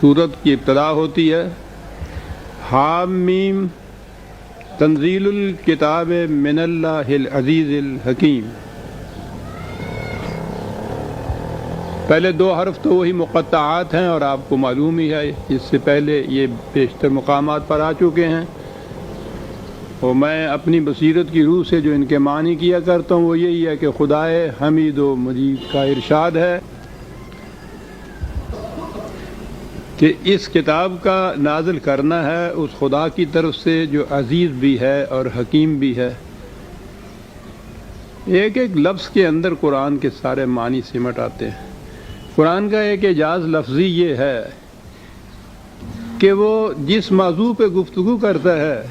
سورت کی ابتدا ہوتی ہے حامیم تنزیل الکتاب من اللہ العزیز الحکیم. پہلے دو حرف تو وہی مقطعات ہیں اور آپ کو معلوم ہی ہے، اس سے پہلے یہ بیشتر مقامات پر آ چکے ہیں، اور میں اپنی بصیرت کی روح سے جو ان کے معنی کیا کرتا ہوں وہ یہی ہے کہ خدائے حمید و مجید کا ارشاد ہے کہ اس کتاب کا نازل کرنا ہے اس خدا کی طرف سے جو عزیز بھی ہے اور حکیم بھی ہے. ایک ایک لفظ کے اندر قرآن کے سارے معنی سمٹ آتے ہیں. قرآن کا ایک اعجاز لفظی یہ ہے کہ وہ جس موضوع پہ گفتگو کرتا ہے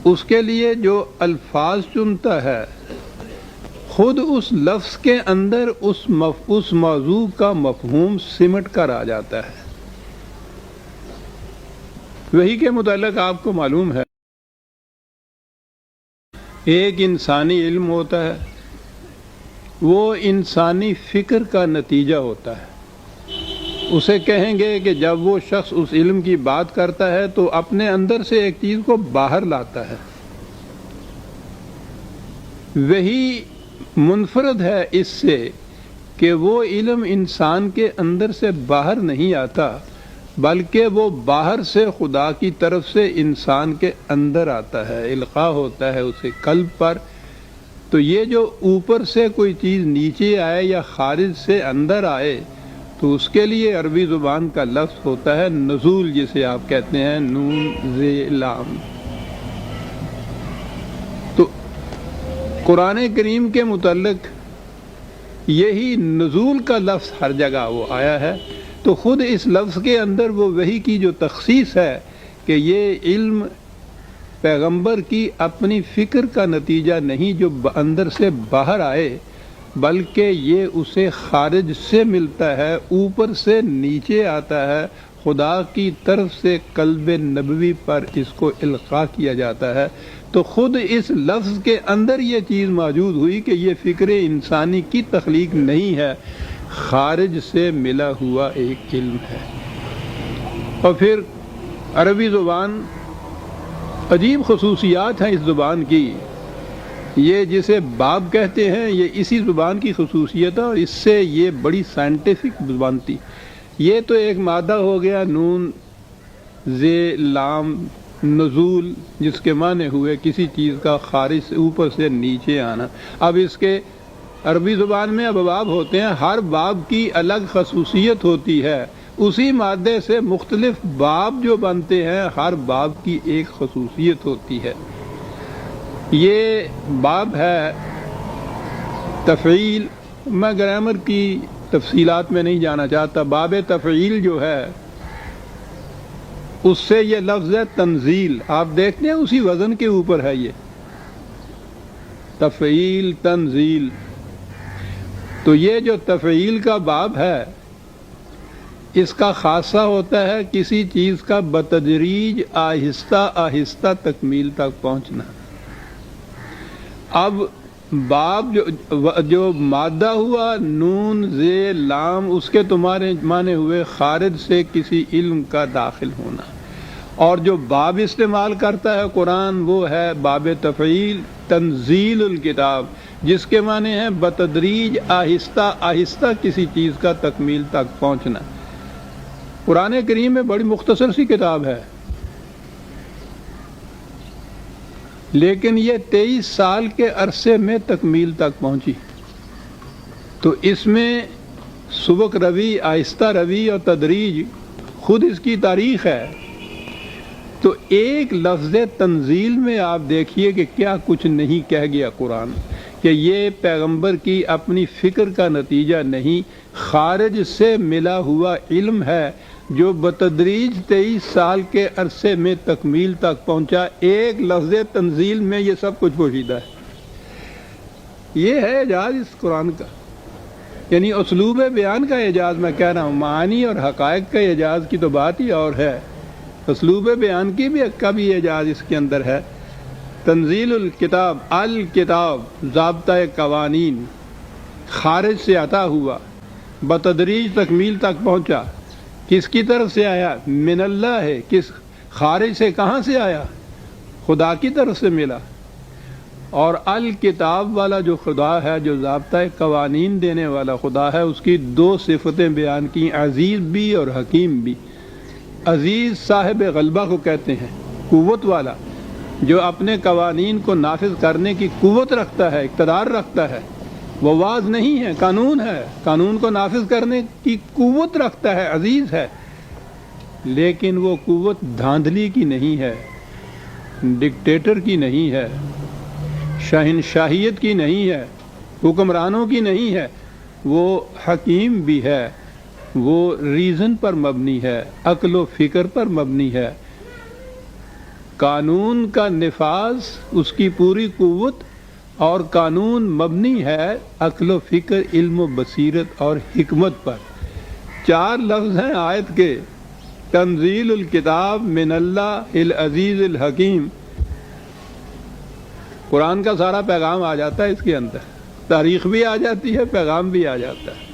اس کے لیے جو الفاظ چنتا ہے خود اس لفظ کے اندر اس موضوع کا مفہوم سمٹ کر آ جاتا ہے. وہی کے متعلق آپ کو معلوم ہے ایک انسانی علم ہوتا ہے، وہ انسانی فکر کا نتیجہ ہوتا ہے. اسے کہیں گے کہ جب وہ شخص اس علم کی بات کرتا ہے تو اپنے اندر سے ایک چیز کو باہر لاتا ہے. وہی منفرد ہے اس سے کہ وہ علم انسان کے اندر سے باہر نہیں آتا بلکہ وہ باہر سے خدا کی طرف سے انسان کے اندر آتا ہے، القاء ہوتا ہے اسے قلب پر. تو یہ جو اوپر سے کوئی چیز نیچے آئے یا خارج سے اندر آئے تو اس کے لیے عربی زبان کا لفظ ہوتا ہے نزول، جسے آپ کہتے ہیں نون ز لام. تو قرآن کریم کے متعلق یہی نزول کا لفظ ہر جگہ وہ آیا ہے. تو خود اس لفظ کے اندر وہ وحی کی جو تخصیص ہے کہ یہ علم پیغمبر کی اپنی فکر کا نتیجہ نہیں جو اندر سے باہر آئے، بلکہ یہ اسے خارج سے ملتا ہے، اوپر سے نیچے آتا ہے، خدا کی طرف سے قلب نبوی پر اس کو القاء کیا جاتا ہے. تو خود اس لفظ کے اندر یہ چیز موجود ہوئی کہ یہ فکر انسانی کی تخلیق نہیں ہے، خارج سے ملا ہوا ایک علم ہے. اور پھر عربی زبان عجیب خصوصیات ہیں اس زبان کی. یہ جسے باب کہتے ہیں یہ اسی زبان کی خصوصیت ہے، اور اس سے یہ بڑی سائنٹیفک زبان تھی. یہ تو ایک مادہ ہو گیا نون ز لام نزول، جس کے معنی ہوئے کسی چیز کا خارج سے اوپر سے نیچے آنا. اب اس کے عربی زبان میں ابواب ہوتے ہیں، ہر باب کی الگ خصوصیت ہوتی ہے. اسی مادے سے مختلف باب جو بنتے ہیں ہر باب کی ایک خصوصیت ہوتی ہے. یہ باب ہے تفعیل. میں گرامر کی تفصیلات میں نہیں جانا چاہتا. باب تفعیل جو ہے اس سے یہ لفظ ہے تنزیل. آپ دیکھتے ہیں اسی وزن کے اوپر ہے یہ تفعیل تنزیل. تو یہ جو تفعیل کا باب ہے اس کا خاصہ ہوتا ہے کسی چیز کا بتدریج آہستہ آہستہ تکمیل تک پہنچنا. اب باب جو مادہ ہوا نون ز لام، اس کے تمہارے معنی ہوئے خارج سے کسی علم کا داخل ہونا. اور جو باب استعمال کرتا ہے قرآن وہ ہے باب تفعیل تنزیل الکتاب، جس کے معنی ہے بتدریج آہستہ آہستہ کسی چیز کا تکمیل تک پہنچنا. قرآن کریم میں بڑی مختصر سی کتاب ہے، لیکن یہ 23 سال کے عرصے میں تکمیل تک پہنچی. تو اس میں سبک روی، آہستہ روی اور تدریج خود اس کی تاریخ ہے. تو ایک لفظ تنزیل میں آپ دیکھیے کہ کیا کچھ نہیں کہہ گیا قرآن، کہ یہ پیغمبر کی اپنی فکر کا نتیجہ نہیں، خارج سے ملا ہوا علم ہے جو بتدریج 23 سال کے عرصے میں تکمیل تک پہنچا. ایک لفظ تنزیل میں یہ سب کچھ پوشیدہ ہے. یہ ہے اعجاز اس قرآن کا، یعنی اسلوب بیان کا اعجاز میں کہہ رہا ہوں. معانی اور حقائق کا اعجاز کی تو بات ہی اور ہے، اسلوب بیان کی بھی اعجاز اس کے اندر ہے. تنزیل الکتاب، الکتاب ضابطۂ قوانین، خارج سے عطا ہوا، بتدریج تکمیل تک پہنچا. کس کی طرف سے آیا؟ من اللہ ہے. کس خارج سے کہاں سے آیا؟ خدا کی طرف سے ملا. اور الکتاب والا جو خدا ہے، جو ضابطۂ قوانین دینے والا خدا ہے، اس کی دو صفتیں بیان کی، عزیز بھی اور حکیم بھی. عزیز صاحب غلبہ کو کہتے ہیں، قوت والا، جو اپنے قوانین کو نافذ کرنے کی قوت رکھتا ہے، اقتدار رکھتا ہے. وہ واز نہیں ہے، قانون ہے، قانون کو نافذ کرنے کی قوت رکھتا ہے، عزیز ہے. لیکن وہ قوت دھاندلی کی نہیں ہے، ڈکٹیٹر کی نہیں ہے، شہنشاہیت کی نہیں ہے، حکمرانوں کی نہیں ہے. وہ حکیم بھی ہے، وہ ریزن پر مبنی ہے، عقل و فکر پر مبنی ہے. قانون کا نفاذ اس کی پوری قوت، اور قانون مبنی ہے عقل و فکر، علم و بصیرت اور حکمت پر. 4 لفظ ہیں آیت کے، تنزیل الکتاب من اللہ العزیز الحکیم. قرآن کا سارا پیغام آ جاتا ہے اس کے اندر، تاریخ بھی آ جاتی ہے، پیغام بھی آ جاتا ہے.